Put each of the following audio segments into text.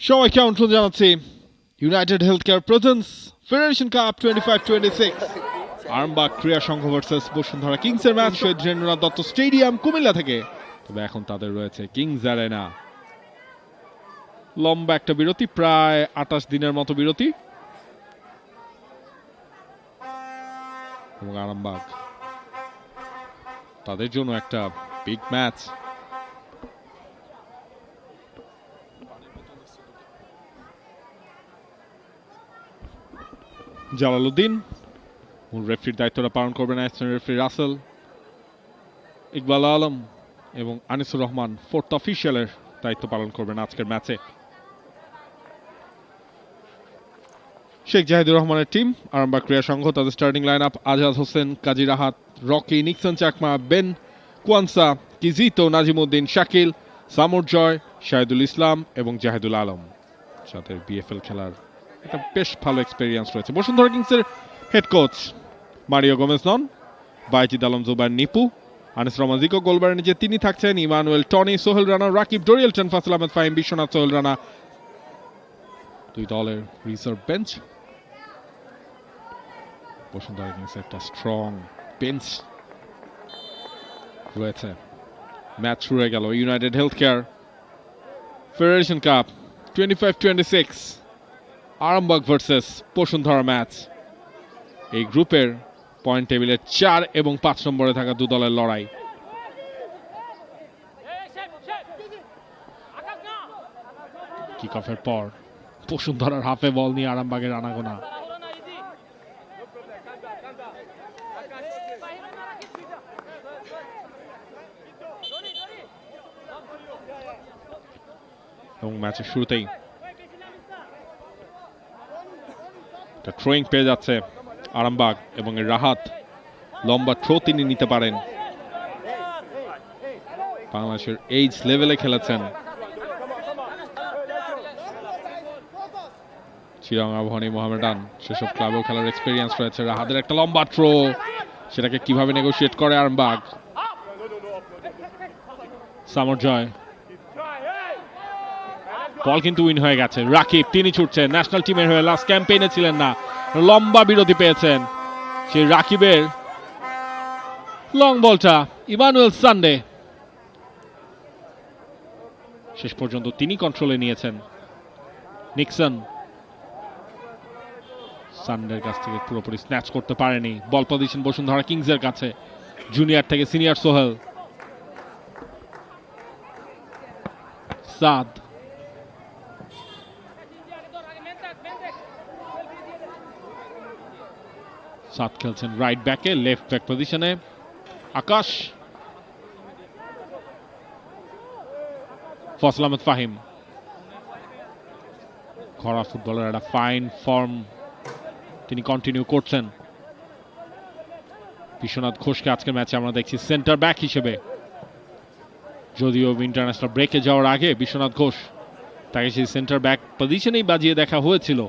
সবাইকে আমন্ত্রণ জানাচ্ছি United Health care presence federation Cup 25-26 Arambagh ক্রীড়া সংঘ ভার্সেস বসুন্ধরা কিংসের ম্যাচ শহীদ রেন্দ্রনাথ দত্ত স্টেডিয়াম কুমিল্লা থেকে। তবে এখন তাদের রয়েছে কিংস অ্যারেনা। লম্বা একটা বিরতি, প্রায় 28 দিনের মতো বিরতি, এবং আরামবাগ তাদের জন্য একটা বিগ ম্যাচ। জালালউদ্দিন মূল রেফারির দায়িত্বটা পালন করবেন, অ্যাসিস্ট্যান্ট রেফারি রাসেল, ইকবাল আলম এবং আনিসুর রহমান ফোর্থ অফিসিয়ালের দায়িত্ব পালন করবেন আজকের ম্যাচে। শেখ জাহিদুর রহমানের টিম আরামবাগ ক্রীড়া সংঘ, তাদের starting line up: Azad Hossain, Kazi Rahat, Rocky, Nixon Chakma, Ben Kuansah, Kizito, Nazimuddin, Shakil, Samar Joy, Shahidul Islam এবং জাহিদুল আলম, যাদের বিএফএল খেলার একটা বেশ ভালো এক্সপেরিয়েন্স রয়েছে। বসুন্ধরা কিংসের হেড কোচ মারিও গোমেজ নন, বাইজিদ আলম জুবাইর নিপু, আনিস রহমান জিকো গোলবারের নিচে তিনি থাকছেন, Emmanuel, Tony, Sohel Rana, Rakib, Dorielton, Faisal Ahmed Fahim, Biswanath, Sohel Rana দুই দলের রিজার্ভ বেঞ্চ। বসুন্ধরা কিংসের একটা স্ট্রং বেঞ্চ রয়েছে। ম্যাচ শুরু হয়ে গেল। United Health Care Federation Cup 25-26 Arambagh versus Bashundhara match. এই গ্রুপের পয়েন্ট টেবিলে 4 এবং 5 নম্বরে থাকা দু দলের লড়াই। কিক অফের পর বসুন্ধরার হাফে বল নিয়ে আরামবাগের আনাগোনা। এবং ম্যাচের শুরুতেই থ্রোয়িং পেয়ে যাচ্ছে আরামবাগ, এবং এর রাহাত লম্বা থ্রো তিনি নিতে পারেন। বাংলাদেশের এইজ লেভেলে খেলেছেন, চিরাঙ্গা, ভনী, মোহামেডান সেসব ক্লাবেও খেলার এক্সপেরিয়েন্স রয়েছে। রাহাতের একটা লম্বা থ্রো, সেটাকে কিভাবে নেগোশিয়েট করে আরামবাগ। সামর জয়, বল কিন্তু উইন হয়ে গেছে। রাকিব তিনি ছুটছেন, ন্যাশনাল টিমের হয়ে লাস্ট ক্যাম্পেইনে ছিলেন না, লম্বা বিরতি পেয়েছেন। সেই রাকিবের লং বলটা ইমানুয়েল সানডে শেষ পর্যন্ত তিনি কন্ট্রোলে নিয়েছেন। নিক্সন সানডের কাছ থেকে পুরোপুরি স্ন্যাচ করতে পারেনি। বল পজিশন বসুন্ধরা কিংসের কাছে, জুনিয়র থেকে সিনিয়র সোহেল, সাদ, সাদ খেলছেন রাইট ব্যাকে, লেফট ব্যাক পজিশনে আকাশ, ফসল আহমেদ ফাহিম। খরা ফুটবলের একটা ফাইন ফর্ম তিনি কন্টিনিউ করছেন। বিশ্বনাথ ঘোষকে আজকের ম্যাচে আমরা দেখছি সেন্টার ব্যাক হিসেবে, যদিও ইন্টারন্যাশনাল ব্রেকে যাওয়ার আগে বিশ্বনাথ ঘোষ তাকে সেই সেন্টার ব্যাক পজিশনেই বাজিয়ে দেখা হয়েছিল।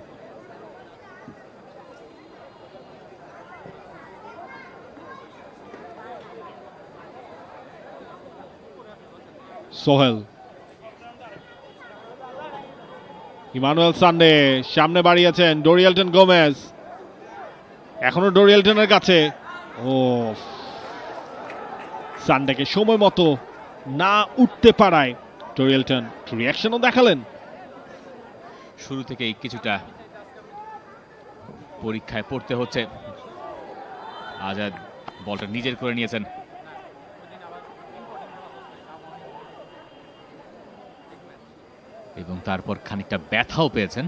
সোহেল, ইমানুয়েল সানডে সামনে বাড়িয়েছেন, ডোরিয়েলটন গোমেজ, এখনো ডোরিয়েলটনের কাছে। ও, সানডেকে সময় মতো না উঠতে পারায় ডোরিয়েলটন রিঅ্যাকশনও দেখালেন। শুরু থেকেই কিছুটা পরীক্ষায় পড়তে হচ্ছে। আজাদ বলটা নিজের করে নিয়েছেন, এবং তারপর খানিকটা ব্যথাও পেয়েছেন।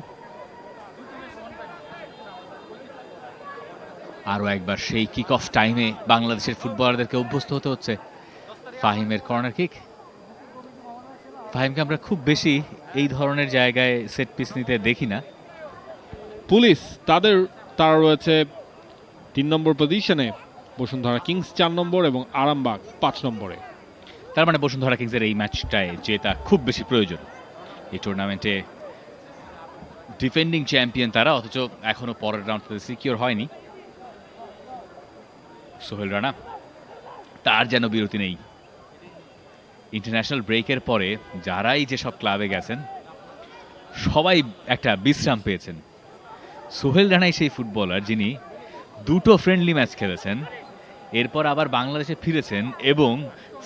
আরো একবার সেই কিক অফ টাইমে বাংলাদেশের ফুটবলারদেরকে অভ্যস্ত হতে হচ্ছে। ফাহিমের কর্নার কিক। ফাহিমকে আমরা খুব বেশি এই ধরনের জায়গায় সেট পিস নিতে দেখি না। পুলিশ তারা রয়েছে 3 নম্বর পজিশনে, বসুন্ধরা কিংস 4 নম্বর এবং আরামবাগ 5 নম্বরে। তার মানে বসুন্ধরা কিংসের এই ম্যাচটায় জেতা খুব বেশি প্রয়োজন। এই টুর্নামেন্টে ডিফেন্ডিং চ্যাম্পিয়ন তারা, অথচ এখনো পরের রাউন্ড সিকিউর হয়নি। সোহেল রানা, তার যেন বিরতি নেই। ইন্টারন্যাশনাল ব্রেকের পরে যারাই যেসব ক্লাবে গেছেন সবাই একটা বিশ্রাম পেয়েছেন। সোহেল রানাই সেই ফুটবলার যিনি দুটো ফ্রেন্ডলি ম্যাচ খেলেছেন, এরপর আবার বাংলাদেশে ফিরেছেন এবং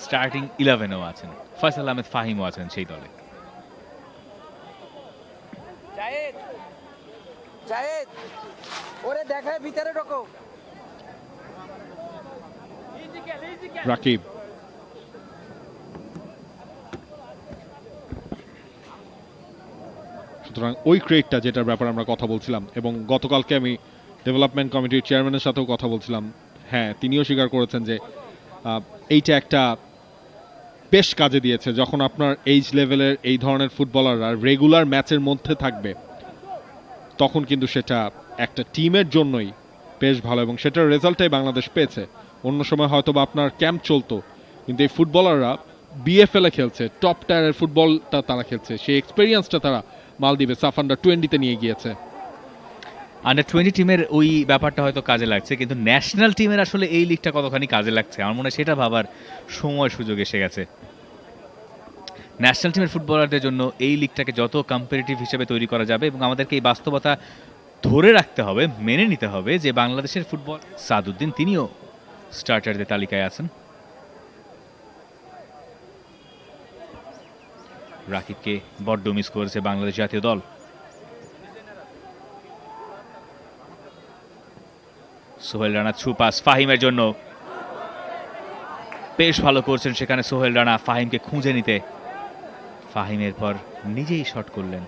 স্টার্টিং 11-এও আছেন। ফয়সাল আহমেদ ফাহিমও আছেন সেই দলে। রাকিব, সুতরাং ওই ক্রেটটা যেটার ব্যাপারে আমরা কথা বলছিলাম, এবং গতকালকে আমি ডেভেলপমেন্ট কমিটির চেয়ারম্যানের সাথেও কথা বলছিলাম, হ্যাঁ তিনিও স্বীকার করেছেন যে এইটা একটা বেশ কাজে দিয়েছে। যখন আপনার এইজ লেভেলের এই ধরনের ফুটবলাররা রেগুলার ম্যাচের মধ্যে থাকবে, তখন কিন্তু সেটা একটা টিমের জন্যই বেশ ভালো, এবং সেটার রেজাল্টটাই বাংলাদেশ পেয়েছে। অন্য সময় হয়তো বা আপনার ক্যাম্প চলতো, কিন্তু এই ফুটবলাররা বিএফএল এ খেলছে, টপ টায়ারের ফুটবলটা তারা খেলছে, সেই এক্সপেরিয়েন্সটা তারা মালদ্বীপে সাফ আন্ডার 20-তে নিয়ে গিয়েছে। আন্ডার 20 টিমের ওই ব্যাপারটা হয়তো কাজে লাগছে, কিন্তু ন্যাশনাল টিমের আসলে এই লিগটা কতখানি কাজে লাগছে আমার মনে হয় সেটা ভাবার সময় সুযোগ এসে গেছে। ন্যাশনাল টিমের ফুটবলারদের জন্য এই লিগটাকে যত কম্পিটিটিভ হিসেবে তৈরি করা যাবে, এবং আমাদেরকে এই বাস্তবতা ধরে রাখতে হবে, মেনে নিতে হবে যে বাংলাদেশের ফুটবল, সাদউদ্দিন তিনিও স্টার্টারদের তালিকায় আছেন। রাকিবকে বড্ড মিস করেছে বাংলাদেশ জাতীয় দল। সোহেল রানা থ্রু পাস ফাহিমের জন্য, বেশ ভালো করছেন সেখানে সোহেল রানা ফাহিমকে খুঁজে নিতে। ফাহিমের পর নিজেই শট করলেন।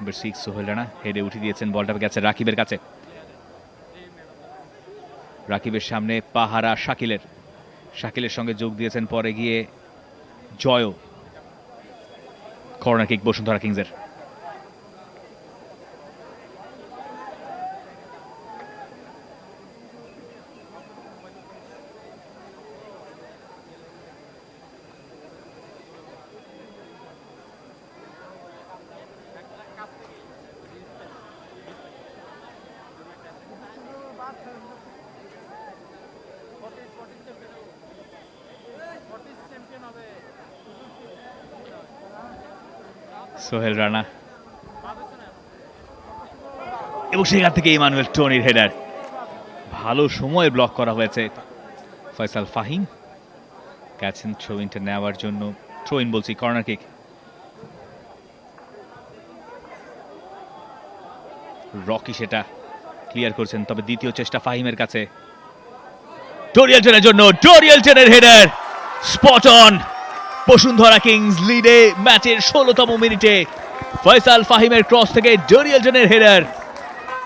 নাম্বার 6 সোহেল রানা হেডে উঠে দিয়েছেন, বলটা গেছে রাকিবের কাছে। রাকিবের সামনে পাহারা শাকিলের সঙ্গে যোগ দিয়েছেন পরে গিয়ে জয়। কর্নার কিক বসুন্ধরা কিংসের। সোহেল রানা এবং সেখান থেকে ইমানুয়েল টনির হেডার, ভালো সময় ব্লক করা হয়েছে। ফয়সাল ফাহিম গেছেন থ্রোইনটা নেওয়ার জন্য, থ্রোইন বলছি কর্নার কিক। রকি সেটা ক্লিয়ার করছেন, তবে দ্বিতীয় চেষ্টা ফাহিমের কাছে। ডোরিয়েলটনের জন্য ডোরিয়েলটনের header spot on. Bashundhara Kings লিডে ম্যাচের 16তম মিনিটে ফয়সাল ফাহিমের ক্রস থেকে ডোরিয়েলটনের হেডার,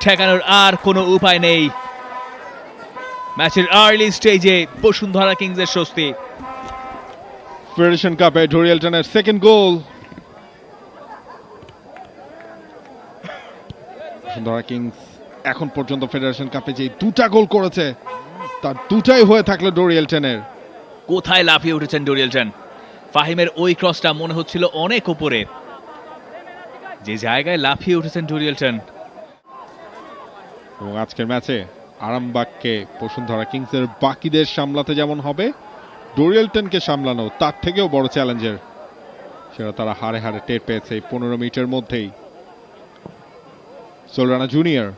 ঠেকানোর আর কোনো উপায় নেই। ম্যাচের আর্লি স্টেজে বসুন্ধরা কিংসের স্বস্তি। ফেডারেশন কাপে ডোরিয়েলটনের সেকেন্ড গোল। বসুন্ধরা কিংস এখন পর্যন্ত ফেডারেশন কাপে যে দুটা গোল করেছে তার দুটাই হয়ে থাকলো ডোরিয়েলটনের। কোথায় লাফিয়ে উঠেছেন ডোরিয়েলটন! ফাহিমের ওই ক্রসটা মনে হচ্ছিল অনেক উপরে, যে জায়গায় লাফিয়ে উঠেছেন ডোরিয়েলটন। এবং আজকের ম্যাচে আরামবাগকে বসুন্ধরা কিংসের বাকিদের সামলাতে যেমন হবে, ডোরিয়েলটনকে সামলানো তার থেকেও বড় চ্যালেঞ্জের, সেটা তারা হারে হারে টের পেয়েছে 15 মিনিটের মধ্যেই। সোহেল রানা জুনিয়র,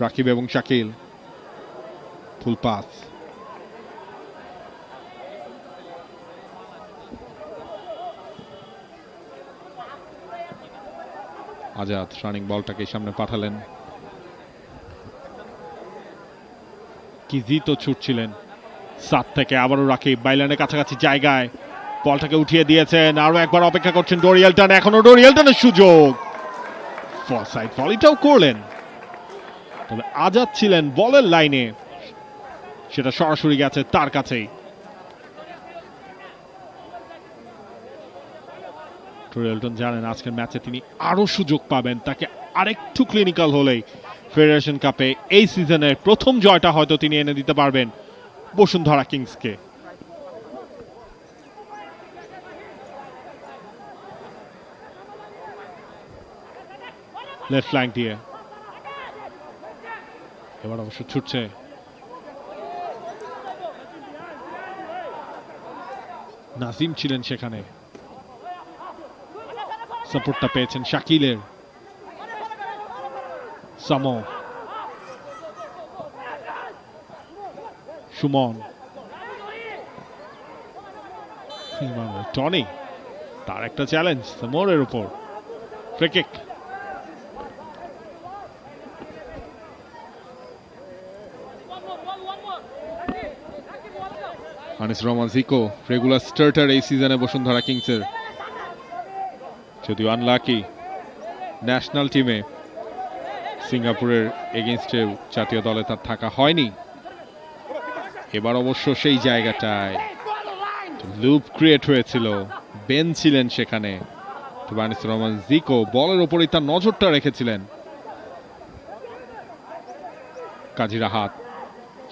রাকিব এবং শাকিল, ফুল পাস। আজাদ রানিং বলটাকে সামনে পাঠালেন, কিজি তো ছুটছিলেন সাত থেকে, আবারও রাকিব বাইলানের কাছাকাছি জায়গায় বলটাকে উঠিয়ে দিয়েছেন, আরো একবার অপেক্ষা করছেন ডোরিয়েলটন, এখনো ডোরিয়েলটনের সুযোগ, ফরসাইড ভলিটাও করলেন, তবে আজাদ ছিলেন বলের লাইনে, সেটা সরাসরি গেছে তার কাছেই। টোরিয়েলটন জানেন আজকের ম্যাচে তিনি আরো সুযোগ পাবেন, তাকে আরেকটু ক্লিনিক্যাল হলেই ফেডারেশন কাপে এই সিজনের প্রথম জয়টা হয়তো তিনি এনে দিতে পারবেন বসুন্ধরা কিংসকে। লেফট ফ্ল্যাঙ্ক দিয়ে এবার অবশ্য ছুটছে নাজিম, ছিলেন সেখানে, সাপোর্টটা পেয়েছেন শাকিলের। সামো, সুমন, টনি, তার একটা চ্যালেঞ্জ সামোরের উপর। Free kick. Anis Rahman Zico regular starter এই সিজনে বসুন্ধরা কিংসের, যদিও আনলাকি ন্যাশনাল টিমে সিঙ্গাপুরের এগেইনস্টে জাতীয় দলে তার থাকা হয়নি। এবার অবশ্য সেই জায়গাটায় লুপ ক্রিয়েট হয়েছিল, বেন ছিলেন সেখানে, তবে আনিস রহমান জিকো বলের উপরই তার নজরটা রেখেছিলেন। কাজী রাহাত,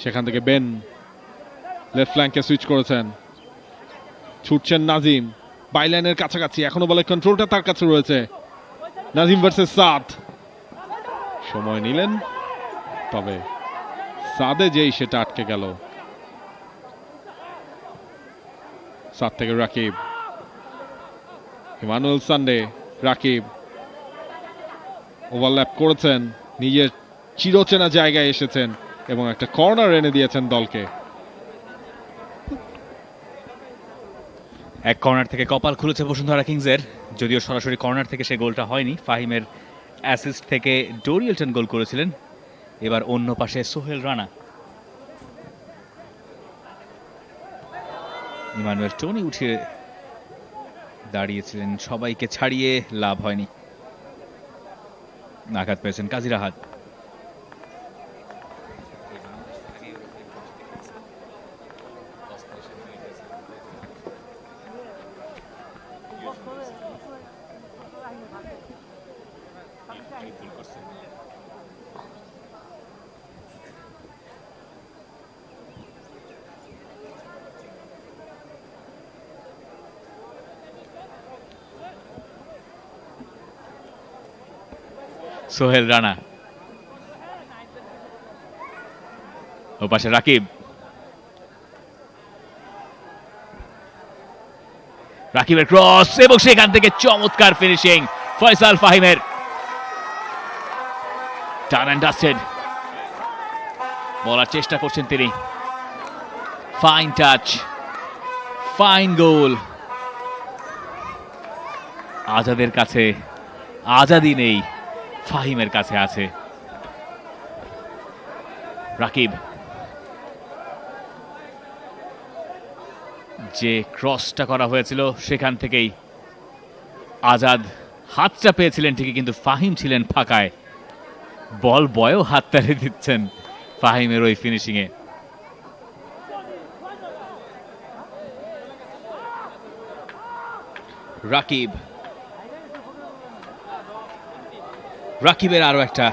সেখান থেকে বেন লেফট ফ্ল্যাঙ্কে সুইচ করেছেন, ছুটছেন নাজিম বাইলাইনের কাছাকাছি, এখনো বলে কন্ট্রোলটা তার কাছে রয়েছে। নাজিম ভার্সেস সাদ, সময় নিলেন, তবে সাদে যেই সেটা আটকে গেল। সাদ থেকে Rakib, Emmanuel Sunday, Rakib overlap করেছেন, নিজের চিরচেনা জায়গায় এসেছেন এবং একটা কর্নার এনে দিয়েছেন দলকে। এক কর্নার থেকে কপাল খুলেছে বসুন্ধরা কিংসের, যদিও সরাসরি কর্নার থেকে সে গোলটা হয়নি, ফাহিমের অ্যাসিস্ট থেকে ডোরিয়েলটন গোল করেছিলেন। এবার অন্য পাশে সোহেল রানা, ইমানুয়েল টনি উঠে দাঁড়িয়েছিলেন, সবাইকে ছাড়িয়ে লাভ হয়নি, আঘাত পেয়েছেন কাজী রাহাত। সোহেল রানা, ও পাশে রাকিব, রাকিবের ক্রস এবং সেখান থেকে চমৎকার ফিনিশিং ফয়সাল ফাহিমের। টার্ন অ্যান্ড ডাস্টেড বলার চেষ্টা করছেন তিনি, ফাইন টাচ, ফাইন গোল। আজাদের কাছে আজাদি নেই, ফাহিমের কাছে আছে। রাকিব, যে ক্রসটা করা হয়েছিল সেখান থেকেই আজাদ হাতটা পেয়েছিলেন ঠিকই, কিন্তু ফাহিম ছিলেন ফাঁকায়, বল বয়ও হাত তাড়িয়ে দিচ্ছেন ফাহিমের ওই ফিনিশিং এ। রাকিব, রাকিবের আরো একটা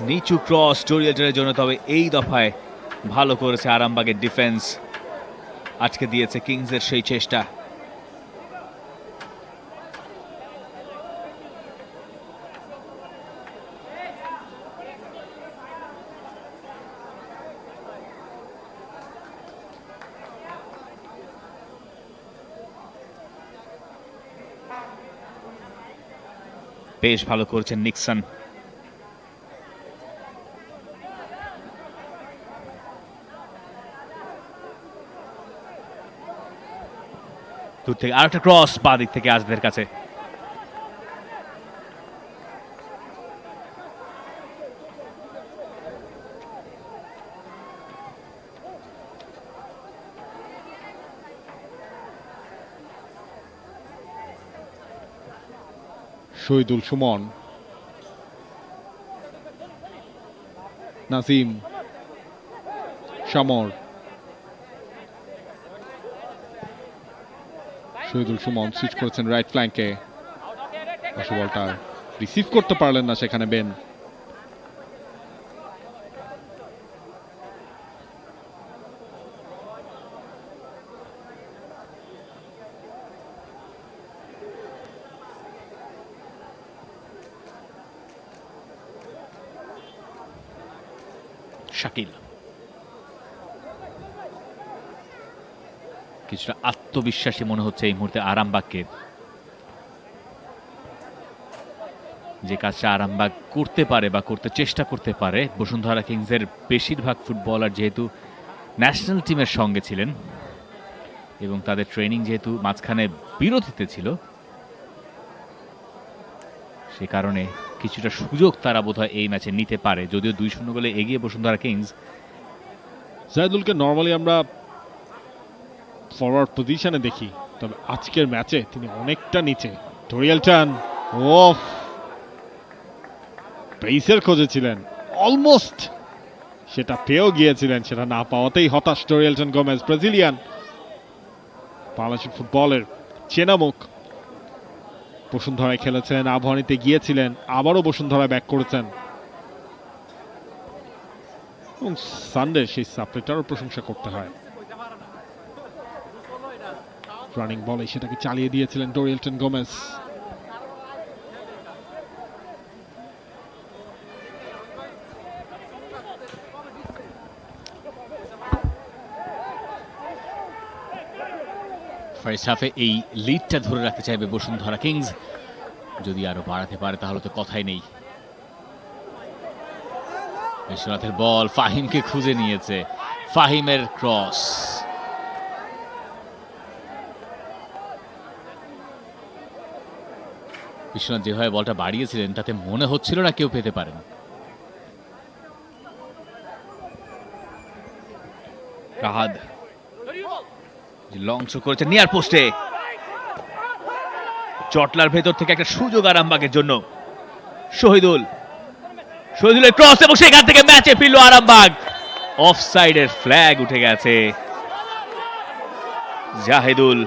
নিচু ক্রস ডোরিয়েলটনের জন্য, তবে এই দফায় ভালো করেছে আরামবাগের ডিফেন্স, আজকে দিয়েছে কিংসের সেই চেষ্টা। বেশ ভালো করেছেন নিক্সন। দূর থেকে আরেকটা ক্রস বাঁ দিক থেকে আজদের কাছে, শহীদুল সুমন, নাজিম, সমর, শহীদুল সুমন সুইচ করেছেন রাইট ফ্ল্যাঙ্কে, বলটা রিসিভ করতে পারলেন না সেখানে বেন। শাকিল কিছুটা আত্মবিশ্বাসী মনে হচ্ছে এই মুহূর্তে আরামবাগকে, যে কাজটা আরামবাগ করতে পারে বা করতে চেষ্টা করতে পারে। বসুন্ধরা কিংসের বেশিরভাগ ফুটবলার যেহেতু ন্যাশনাল টিমের সঙ্গে ছিলেন এবং তাদের ট্রেনিং যেহেতু মাঝখানে বিরতিতে ছিল, সে কারণে কিছুটা সুযোগ তারা বোধহয় এই ম্যাচে নিতে পারে। যদিও 2-0 গোলে এগিয়ে বসুন্ধরা কিংস। জাহিদুলকে নর্মালি আমরা ফরওয়ার্ড পজিশনে দেখি, তবে আজকের ম্যাচে তিনি অনেকটা নিচে। টোরিয়েলটন ওফ, পেসের খোঁজে ছিলেন, অলমোস্ট সেটা পেয়েও গিয়েছিলেন, সেটা না পাওয়াতেই হতাশ টোরিয়েলটন গোমেজ। ব্রাজিলিয়ান বাংলাদেশের ফুটবলের চেনা মুখ, বসুন্ধরায় খেলেছেন, আবাহনীতে গিয়েছিলেন, আবারও বসুন্ধরায় ব্যাক করেছেন এবং সানডে সেই সাপ্লিটারও প্রশংসা করতে হয়। রানিং বলে সেটাকে চালিয়ে দিয়েছিলেন টোরিয়েলটন গোমেজ। ফার্স্ট হাফে এই লিডটা ধরে রাখতে চাইবে বসুন্ধরা কিংস, যদি আরো বাড়াতে পারে তাহলে তো কথাই নেই। বিশ্বনাথের বল ফাহিমকে খুঁজে নিয়েছে, ফাহিমের ক্রস, বিশ্বনাথ যেভাবে বলটা বাড়িয়েছিলেন তাতে মনে হচ্ছিল না কেউ পেতে পারেন। রাহাদ লং থ্রো করেছে নিয়ার পোস্টে, চটলার ভেতর থেকে একটা সুযোগ আরামবাগের জন্য। শহীদুলের ক্রস এবং সেখান থেকে ম্যাচে ফিরল আরামবাগ। অফসাইডের ফ্ল্যাগ উঠে গেছে। জাহিদুল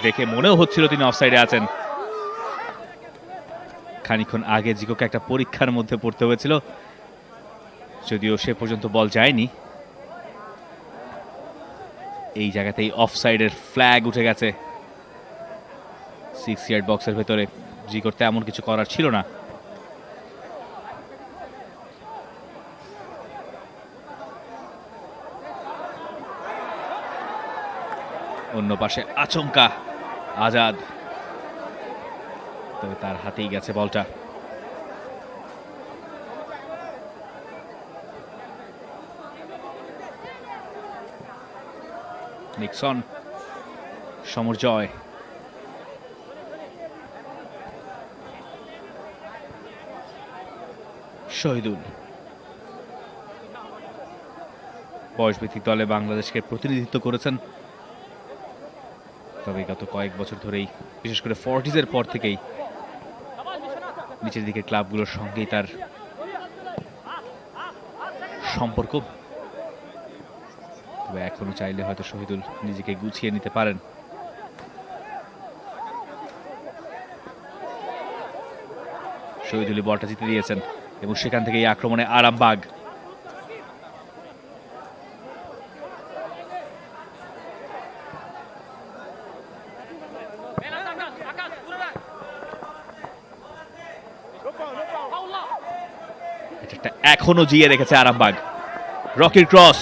দেখে মনেও হচ্ছিল তিনি অফসাইডে আছেন। খানিকক্ষণ আগে জিকোকে একটা পরীক্ষার মধ্যে পড়তে হয়েছিল, যদিও সে পর্যন্ত বল যায়নি। এই জায়গাতেই অফসাইডের ফ্ল্যাগ উঠে গেছে। 6 ইয়ার্ড বক্সের ভেতরে জিকোর তেমন কিছু করার ছিল না। অন্য পাশে আচমকা আজাদ, তবে তার হাতেই গেছে বলটা। নিক্সন, সমরজয়, শহীদুল। বয়সভিত্তিক দলে বাংলাদেশকে প্রতিনিধিত্ব করেছেন, তবে গত কয়েক বছর ধরেই বিশেষ করে 40s পর থেকেই নিচের দিকে ক্লাবগুলোর সঙ্গেই তার সম্পর্ক। তবে এখনো চাইলে হয়তো শহীদুল নিজেকে গুছিয়ে নিতে পারেন। শহীদুল বলটা জিতে দিয়েছেন এবং সেখান থেকে এই আক্রমণে আরামবাগ। এখনো জিয়ে রেখেছে আরামবাগ। রকির ক্রস,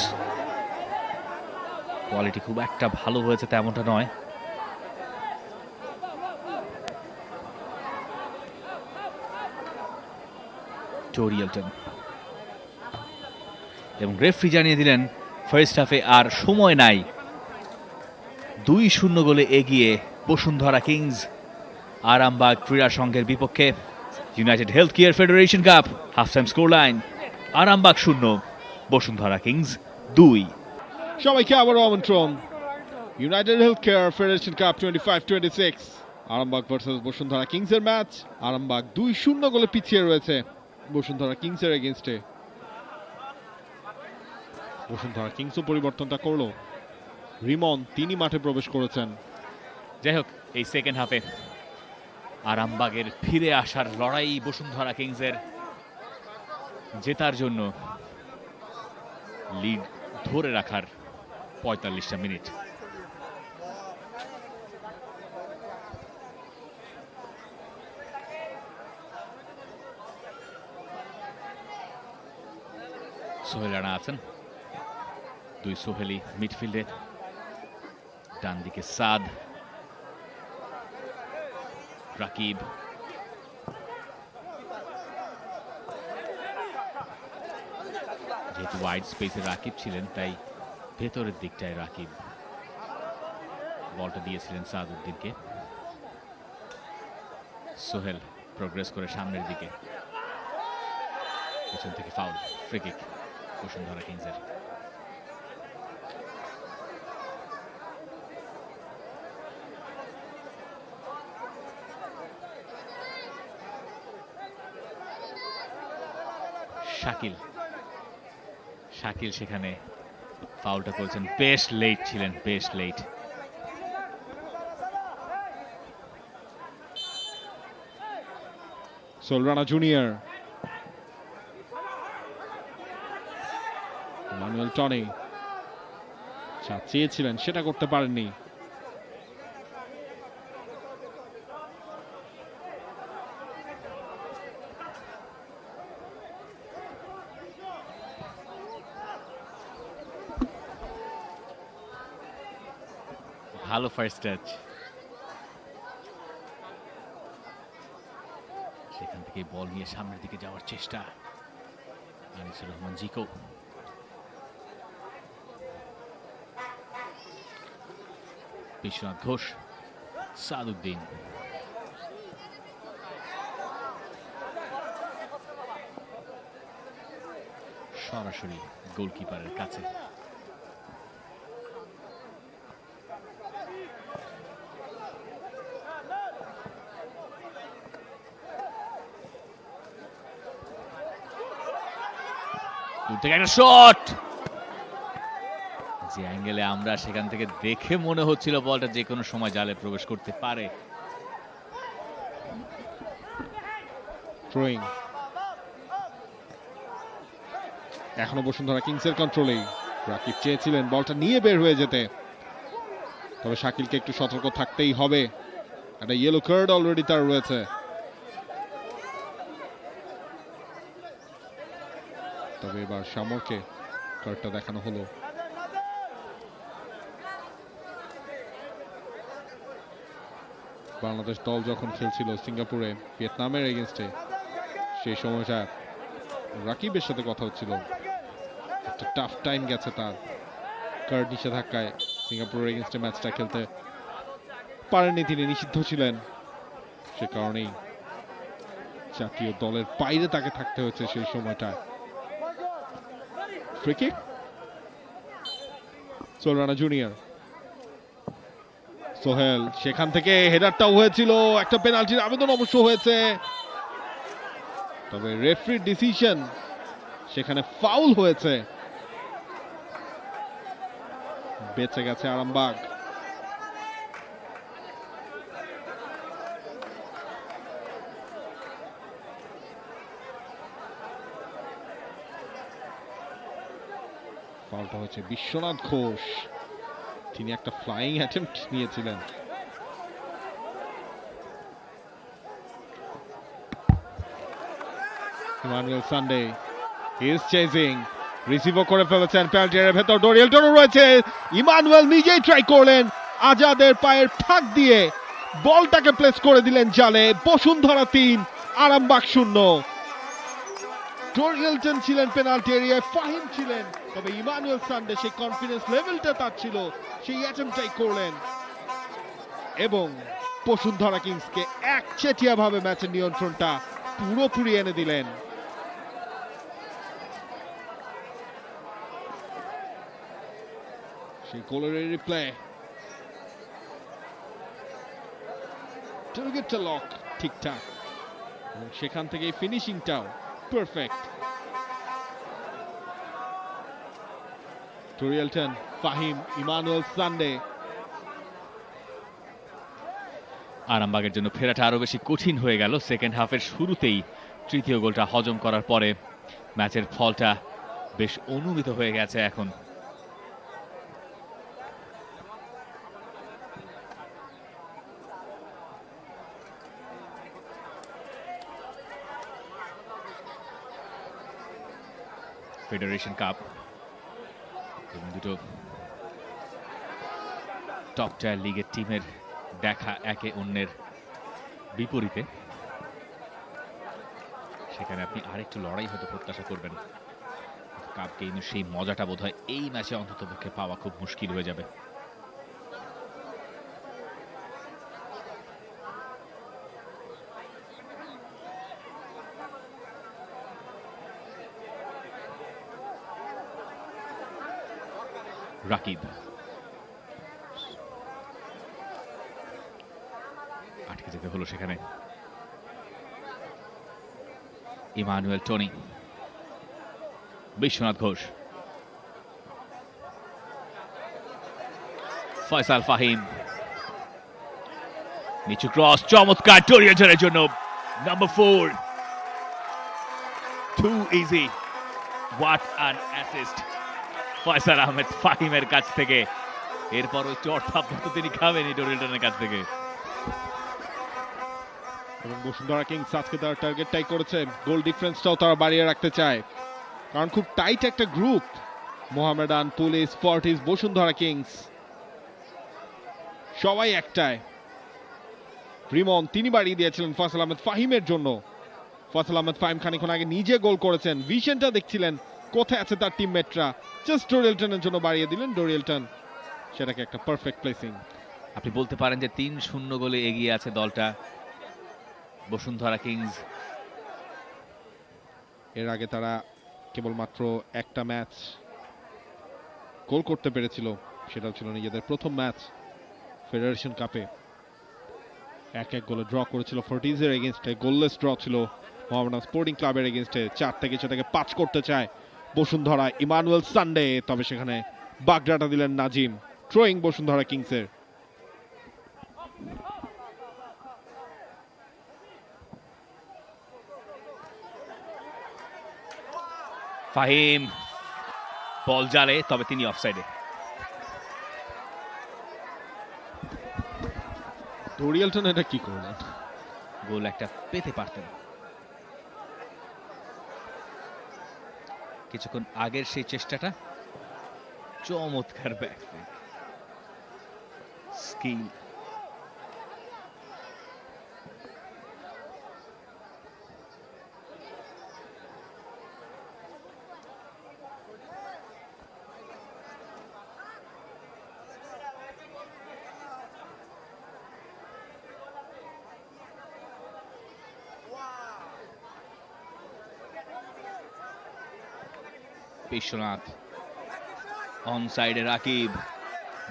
কোয়ালিটি খুব একটা ভালো হয়েছে তেমনটা নয়। টোরিয়েলটন এবং রেফারি জানিয়ে দিলেন ফার্স্ট হাফে আর সময় নাই। 2-0 গোলে এগিয়ে বসুন্ধরা কিংস আরামবাগ ক্রীড়া সংঘের বিপক্ষে। United Health Care Federation Cup half time score line Arambagh 0 Bashundhara Kings 2। সবাইকে আবারও আমন্ত্রণ United Health Care Federation Cup 25-26 Arambagh versus Bashundhara কিংসের ম্যাচ। আরামবাগ 2-0 গোলে পিছিয়ে রয়েছে বসুন্ধরা কিংসের এগেইনস্টে। বসুন্ধরা কিংসও পরিবর্তনটা করলো, রিমন তিনি মাঠে প্রবেশ করেছেন। যাই হোক, এই সেকেন্ড হাফে আরামবাগের ফিরে আসার লড়াই বসুন্ধরা কিংসের জেতার জন্য লিড ধরে রাখার ৪৫টা মিনিট। সোহেল রানা আছেন, দুই সোহেলি মিডফিল্ডে, ডান দিকে সাদ, রাকিব, যেহেতু ওয়াইড স্পেসে রাকিব ছিলেন তাই ভেতরের দিকটায় রাকিব বলটা দিয়েছিলেন সাদউদ্দিনকে। সোহেল প্রোগ্রেস করে সামনের দিকে, পেছন থেকে ফাউল, ফ্রি কিক বসুন্ধরা কিংসের। শাকিল সেখানে ফাউলটা করেছেন, বেশ লেট ছিলেন, বেশ late. Sohel Rana junior, Manuel Tony চেয়েছিলেন, সেটা করতে পারেননি। ভালো ফার্স্ট টাচ, সেখান থেকে বল নিয়ে সামনের দিকে যাওয়ার চেষ্টা আনিসুর রহমান জিকো। বিশ্বনাথ ঘোষ, সাদউদ্দিন, সরাসরি গোলকিপারের কাছে। দূর থেকে একটা শট, যে অ্যাঙ্গেলে আমরা সেখান থেকে দেখে মনে হচ্ছিল বলটা যে কোনো সময় জালে প্রবেশ করতে পারে। থ্রোয়িং এখনো বসুন্ধরা কিংসের কন্ট্রোলেই। রাকিব চেয়েছিলেন বলটা নিয়ে বের হয়ে যেতে, তবে শাকিলকে একটু সতর্ক থাকতেই হবে, একটা ইয়েলো কার্ড অলরেডি তার রয়েছে। তবে এবার শামরকে কার্ডটা দেখানো হলো। বাংলাদেশ দল যখন খেলছিল সিঙ্গাপুরে ভিয়েতনামের এগেনস্টে, সেই সময়টা রাকিবের সাথে কথা হচ্ছিল, একটা টাফ টাইম গেছে তার, কার্ড নিষেধাজ্ঞায় সিঙ্গাপুরের এগেনস্টে ম্যাচটা খেলতে পারেননি, তিনি নিষিদ্ধ ছিলেন, সে কারণেই জাতীয় দলের বাইরে তাকে থাকতে হয়েছে সেই সময়টায়। Free kick, Sohel Rana junior, Sohel সেখান থেকে হেডারটাও হয়েছিল, একটা পেনাল্টির আবেদন অবশ্য হয়েছে, তবে রেফারির ডিসিশন সেখানে ফাউল হয়েছে, বেঁচে গেছে আরামবাগ। ফাউলটা হচ্ছে বিশ্বনাথ ঘোষ, তিনি একটা ফ্লাইং অ্যাটেম্পট নিয়েছিলেন। ইমানুয়েল সানডে ইজ চেজিং, রিসিভও করে ফেলেছেন, পেনাল্টি এরিয়ার ভেতর ডোরিয়েল টনও রয়েছে, ইমানুয়েল নিজেই ট্রাই করলেন, আজাদের পায়ের ফাঁক দিয়ে বলটাকে প্লেস করে দিলেন জালে। বসুন্ধরা ৩, আরামবাগ ০। ডোরিয়েলটন ছিলেন পেনাল্টি এরিয়ায়, ফাহিম ছিলেন, তবে ইমানুয়েল সানডে সেই কনফিডেন্স লেভেলটা তার ছিল, সেই অ্যাটেম্পটাই করলেন এবং বসুন্ধরা কিংসকে একচেটিয়া ভাবে ম্যাচের নিয়ন্ত্রণটা পুরোপুরি এনে দিলেন। সেই গোলের রিপ্লে, টার্গেটটা লক ঠিকঠাক এবং সেখান থেকে ফিনিশিংটাও পারফেক্ট। ডোরিয়েলটন, ফাহিম, ইমানুয়েল সানডে, আরামবাগের জন্য ফেরাটা আরো বেশি কঠিন হয়ে গেল সেকেন্ড হাফের শুরুতেই। তৃতীয় গোলটা হজম করার পরে ম্যাচের ফলটা বেশ অনুমিত হয়ে গেছে এখন। ফেডারেশন কাপ এবং দুটো টপ টায়ার লিগের টিমের দেখা একে অন্যের বিপরীতে, সেখানে আপনি আরেকটু লড়াই হয়তো প্রত্যাশা করবেন। কাপ গেমের সেই মজাটা বোধহয় এই ম্যাচে অন্ততপক্ষে পাওয়া খুব মুশকিল হয়ে যাবে। রাকিব আটকে যেতে হলো সেখানে। ইমানুয়েল টনি, বিশ্বনাথ ঘোষ, ফয়সাল ফাহিম, নিচু ক্রস, চমৎকার টোরিয়ালটনের জন্য number 4। Too easy, what an assist Faisal Ahmed ফাহিমের কাছ থেকে। এরপর ওই চট থাপ্পড় তিনি খাবেন টোরিয়ালটনের কাছ থেকে। এবং বসুন্ধরা কিংস আজকে তার টার্গেটটাই করেছে, গোল ডিফারেন্সটাও তারা বাড়িয়ে রাখতে চায়, কারণ খুব টাইট একটা গ্রুপ। Mohammedan, Police, Fortis, Bashundhara Kings সবাই একটায়। রিমন তিনি বাড়িয়ে দিয়েছিলেন ফয়সাল আহমেদ ফাহিমের জন্য। ফয়সাল আহমেদ ফাহিম খানিকক্ষণ আগে নিজে গোল করেছেন, ভিশনটা দেখছিলেন কোথায় আছে তার টিমমেটরা, জাস্ট ডোরিয়েলটনের জন্য বাড়িয়ে দিলেন ডোরিয়েলটন, সেটাকে একটা পারফেক্ট প্লেসিং। আপনি বলতে পারেন যে 3-0 গোলে এগিয়ে আছে দলটা বসুন্ধরা কিংস। এর আগে তারা কেবলমাত্র একটা ম্যাচ গোল করতে পেরেছিল, সেটাও ছিল নিজেদের প্রথম ম্যাচ ফেডারেশন কাপে। 1-1 গোলে ড্র করেছিল ফর্টিজের এগেনস্টে, গোললেস ড্র ছিল মোহামেডান স্পোর্টিং ক্লাবের এগেনস্টে। 4 থেকে সেটাকে 5 করতে চায় বসুন্ধরা, ইমানুয়েল সানডে, তবে সেখানে বাগডাটা দিলেন নাজিম। থ্রোয়িং বসুন্ধরা কিংসের। ফাহিম বল জালে, তবে তিনি অফসাইডে। ডোরিয়েলটন এটা কি করলেন? গোল একটা পেতে পারতেন। কিছুক্ষণ আগের সেই চেষ্টাটা চমৎকার ব্যাকফুট স্কিল। বিশ্বনাথ অন সাইডে, রাকিব,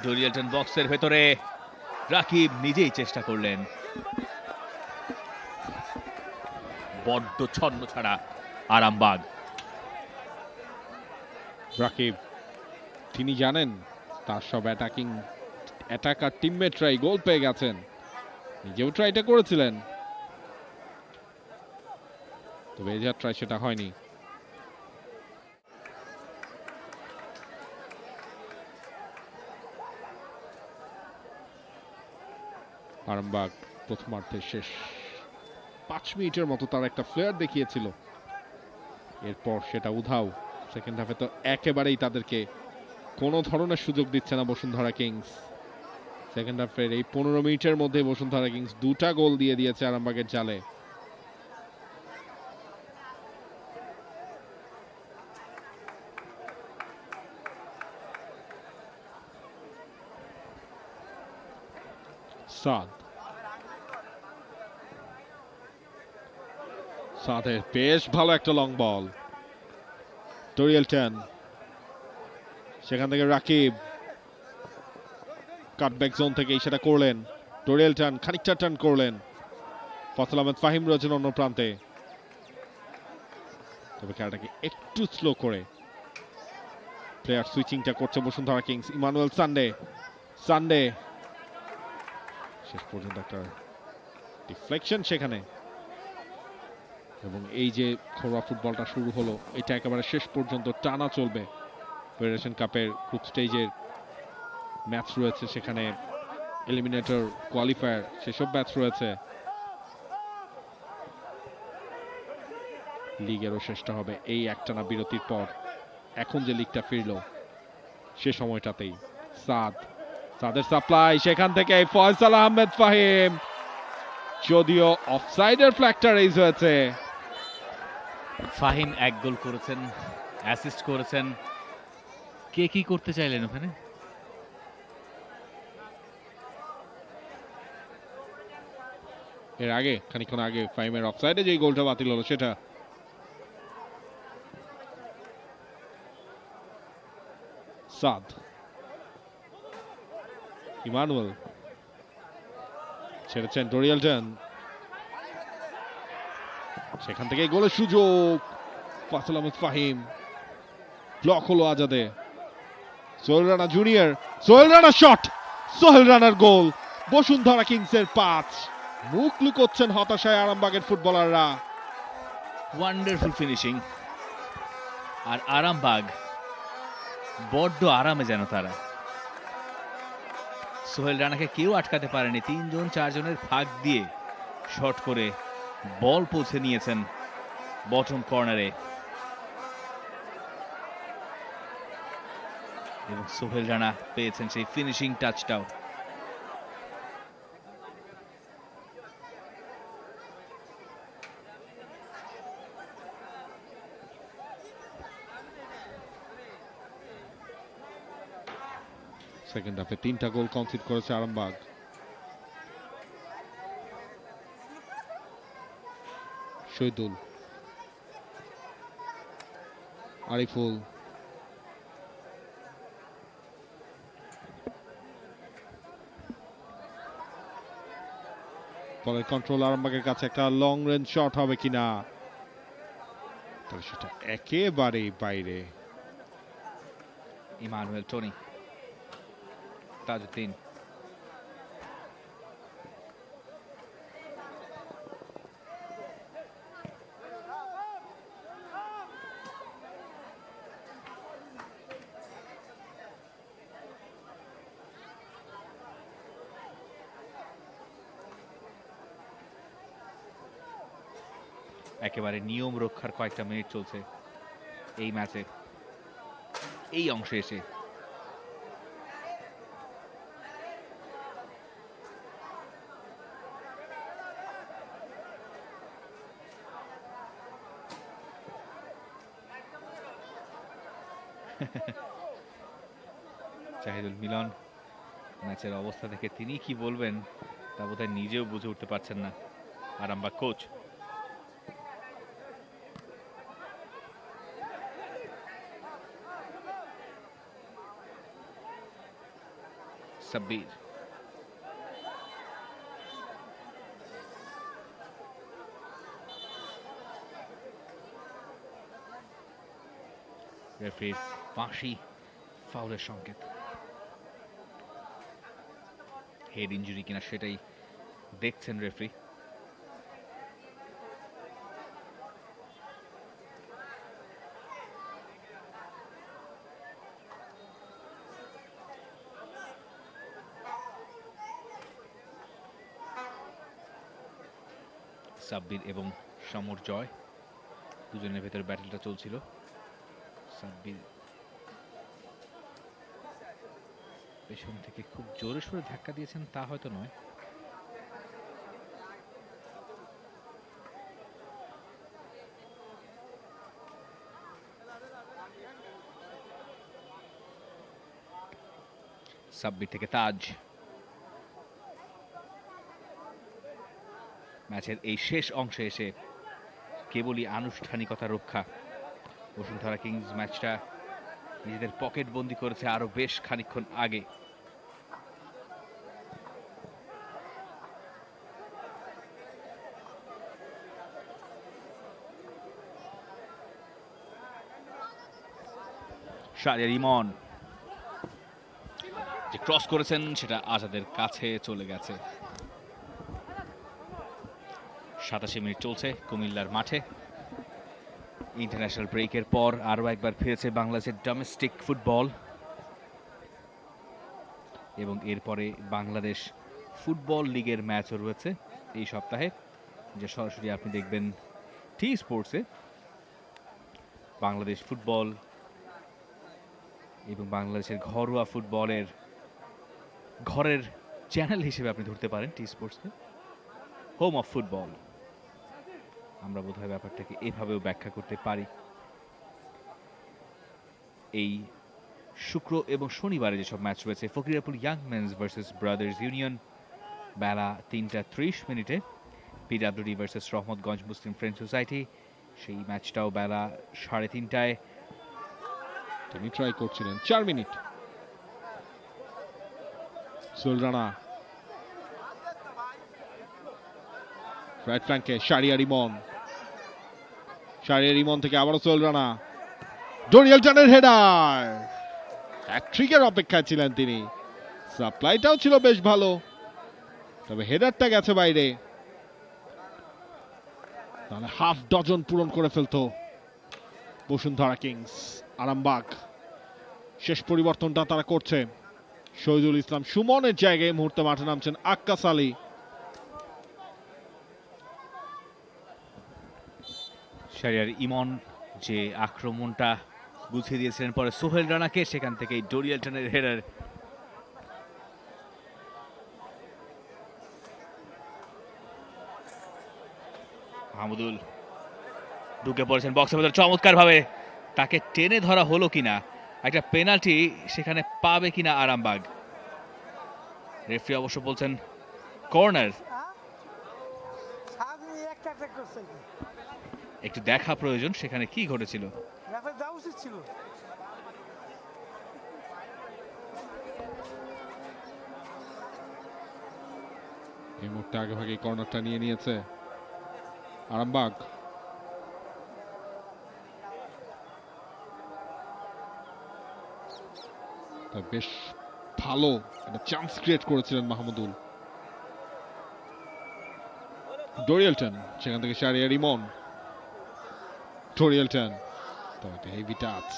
ডোরিয়েলটন বক্সের ভেতরে, রাকিব নিজেই চেষ্টা করলেন। বড্ড ছন্ন ছাড়া আরামবাগ। রাকিব তিনি জানেন তার সব অ্যাটাকার টিমমেটরাই গোল পেয়ে গেছেন, নিজেও ট্রাইটা করেছিলেন, তবে এই যাত্রায় সেটা হয়নি। আরামবাগ প্রথমার্ধের শেষ 5 মিনিটের মতো তার একটা ফ্লেয়ার দেখিয়েছিল, এরপর সেটা উধাও। সেকেন্ড হাফে তো একেবারেই তাদেরকে কোনো ধরনের সুযোগ দিচ্ছে না বসুন্ধরা কিংস। সেকেন্ড হাফের এই 15 মিনিটের মধ্যে বসুন্ধরা কিংস 2টা গোল দিয়ে দিয়েছে আরামবাগের জালে। সাদের বেশ ভালো একটা লং বল, ডোরিয়েলটন, সেখান থেকে রাকিব কাটব্যাক জোন থেকে সেটা করলেন, ডোরিয়েলটন খানিকটা টার্ন করলেন, ফয়সাল আহমেদ ফাহিম রয়েছেন অন্য প্রান্তে, তবে খেলাটাকে একটু স্লো করে প্লেয়ার সুইচিংটা করছে বসুন্ধরা কিংস। ইমানুয়েল সানডে শেষ পর্যন্ত একটা ডিফ্লেকশন সেখানে, এবং এই যে ঘরোয়া ফুটবলটা শুরু হলো, এটা একেবারে শেষ পর্যন্ত টানা চলবে। ফেডারেশন কাপের গ্রুপ স্টেজের ম্যাচ রয়েছে, সেখানে এলিমিনেটর, কোয়ালিফায়ার, সেসব ম্যাচ রয়েছে। লিগেরও শেষটা হবে এই একটানা বিরতির পর। এখন যে লিগটা ফিরলো সে সময়টাতেই সাদের সাপ্লাই, সেখান থেকে ফয়সাল আহমেদ ফাহিম, যদিও অফসাইডের ফ্ল্যাগটা রেইজ হয়েছে। ফাহিম এক গোল করেছেন, অ্যাসিস্ট করেছেন। কে কি করতে চাইলেন ওখানে? এর আগে খানিকক্ষণ আগে ফাহিমের অফসাইডে যে গোলটা বাতিল হলো সেটা। সাদ, ইমানুয়েল ছেড়েছেন ডোরিয়ালটন, সেখান থেকে গোলের সুযোগ। ফয়সাল আহমেদ ফাহিম, ব্লক হলো আজাদে। সোহেল রানা জুনিয়র, সোহেল রানার শট, সোহেল রানার গোল। বসুন্ধরা কিংসের 5। মুখ লুকোচ্ছেন হতাশায় আরামবাগের ফুটবলাররা। Wonderful finishing. আর আরামবাগ বড্ড আরামে যেন তারা। সোহেল রানাকে কেউ আটকাতে পারেনি। 3-4 জনের ফাঁক দিয়ে শট করে বল পৌঁছে নিয়েছেন বটম কর্নারে, এবং সোহেল রানা পেয়েছেন সেই ফিনিশিং টাচটাও। সেকেন্ড হাফে 3টা গোল কনসিড করেছে আরামবাগ। শহীদুল, আরিফুল, বলের কন্ট্রোল আরামবাগের কাছে। একটা লং রেঞ্জ শট হবে কিনা, তবে সেটা একেবারেই বাইরে। ইমানুয়েল টনি, তাজউদ্দিন, একেবারে নিয়ম রক্ষার কয়েকটা মিনিট চলছে এই ম্যাচে। এই অংশে এসে জাহিদুল মিলন ম্যাচের অবস্থা থেকে তিনি কি বলবেন তা বোধহয় নিজেও বুঝে উঠতে পারছেন না আরামবাগ কোচ। সাব্বির, রেফারির বাঁশি, ফাউলের সংকেত। হেড ইনজুরি কিনা সেটাই দেখছেন রেফারি। সাব্বির এবং সমর জয় দুজনের ভেতরে ব্যাটেলটা চলছিল। সাব্বির পেছন থেকে খুব জোরে সোরে ধাক্কা দিয়েছেন তা হয়তো নয়। সাব্বির থেকে তাজ। ম্যাচের এই শেষ অংশে এসে কেবলই আনুষ্ঠানিকতা রক্ষা। বসুন্ধরা কিংস ম্যাচটা নিজেদের পকেট বন্দি করেছে আরো বেশ খানিকক্ষণ আগে। শাহরিয়ার ইমন যে ক্রস করেছেন সেটা আজাদের কাছে চলে গেছে। 87 মিনিট চলছে কুমিল্লার মাঠে। ইন্টারন্যাশনাল ব্রেকের পর আরও একবার ফিরেছে বাংলাদেশের ডোমেস্টিক ফুটবল, এবং এরপরে বাংলাদেশ ফুটবল লিগের ম্যাচও রয়েছে এই সপ্তাহে, যে সরাসরি আপনি দেখবেন টি স্পোর্টসে। বাংলাদেশ ফুটবল এবং বাংলাদেশের ঘরোয়া ফুটবলের ঘরের চ্যানেল হিসেবে আপনি ধরতে পারেন টি স্পোর্টসকে, হোম অফ ফুটবল। আমরা বোধহয় ব্যাপারটাকে এভাবেও ব্যাখ্যা করতে পারি। এই শুক্র এবং শনিবারে যেসব ম্যাচ রয়েছে, Fakirapool young men's versus brothers union বেলা 3:30 PWD versus Rahmatganj Muslim friend society, সেই ম্যাচটাও বেলা 3:30। তিনি ট্রাই করছিলেন 4 মিনিট। সোহেল রানা রাইট ফ্ল্যাঙ্কে, শাহরিয়ার ইমন থেকে আবারও সোহেল রানা, ডোরিয়াল টানের হেডার। হ্যাটট্রিকের অপেক্ষায় ছিলেন তিনি, সাপ্লাইটাও ছিল বেশ ভালো, তবে হেডারটা গেছে বাইরে। তাহলে হাফ ডজন পূরণ করে ফেলতো বসুন্ধরা কিংস। আরামবাগ শেষ পরিবর্তনটা তারা করছে, শহীদুল ইসলাম সুমনের জায়গায় মুহূর্তে মাঠে নামছেন আক্কাস আলী। শাহরিয়ার ইমন যে আক্রমণটা গুছিয়ে দিয়েছিলেন পরে সোহেল রানাকে, সেখান থেকে ডোরিয়াল টানের হেডার। মাহমুদুল ঢুকে পড়েছেন বক্সের ভেতর, চমৎকার ভাবে তাকে টেনে ধরা হলো কিনা, একটা পেনাল্টি সেখানে পাবে কিনা আরামবাগ। রেফারি অবশ্য বলছেন কর্নার। একটু দেখা প্রয়োজন সেখানে কি ঘটেছিল। এই মুহূর্তে আগে ভাগে কর্নারটা নিয়ে নিয়েছে আরামবাগ। বেশ ভালো একটা চান্স ক্রিয়েট করেছিলেন মাহমুদুল। ডোরিয়ালটন, সেখান থেকে শাহরিয়ার ইমন, ডোরিয়ালটন, তো একটা হেভি টাচ।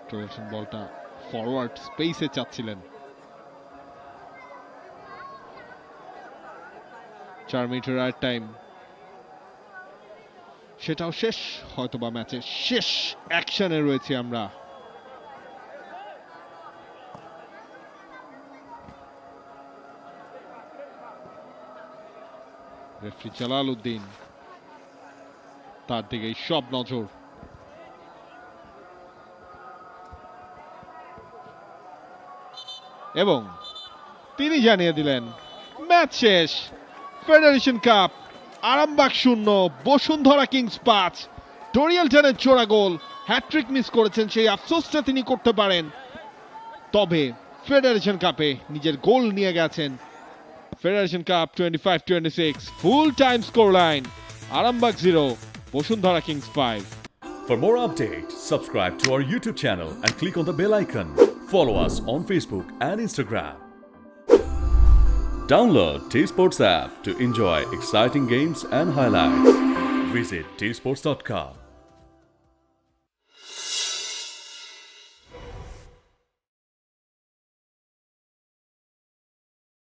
ডোরিয়ালটন বলটা ফরওয়ার্ড স্পেসে চাচ্ছিলেন। 4 মিনিটের রাইট টাইম, সেটাও শেষ, হয়তোবা ম্যাচের শেষ অ্যাকশনে রয়েছে আমরা। রেফারি জালাল উদ্দিন, তার দিকেই সব নজর। এবং তিনি জানিয়ে দিলেন ম্যাচ শেষ। Federation Cup, Arambagh 0 Bashundhara Kings 5। ডোরিয়ালটনের চোরা গোল, হ্যাটট্রিক মিস করেছেন, সেই আফসোসটা তিনি করতে পারেন, তবে ফেডারেশন কাপে নিজের গোল নিয়ে গেছেন। Federation Cup 25-26 full time scoreline, Arambag 0, Boshundhara Kings 5. For more updates, subscribe to our YouTube channel and click on the bell icon. Follow us on Facebook and Instagram. Download T-Sports app to enjoy exciting games and highlights. Visit tsports.com.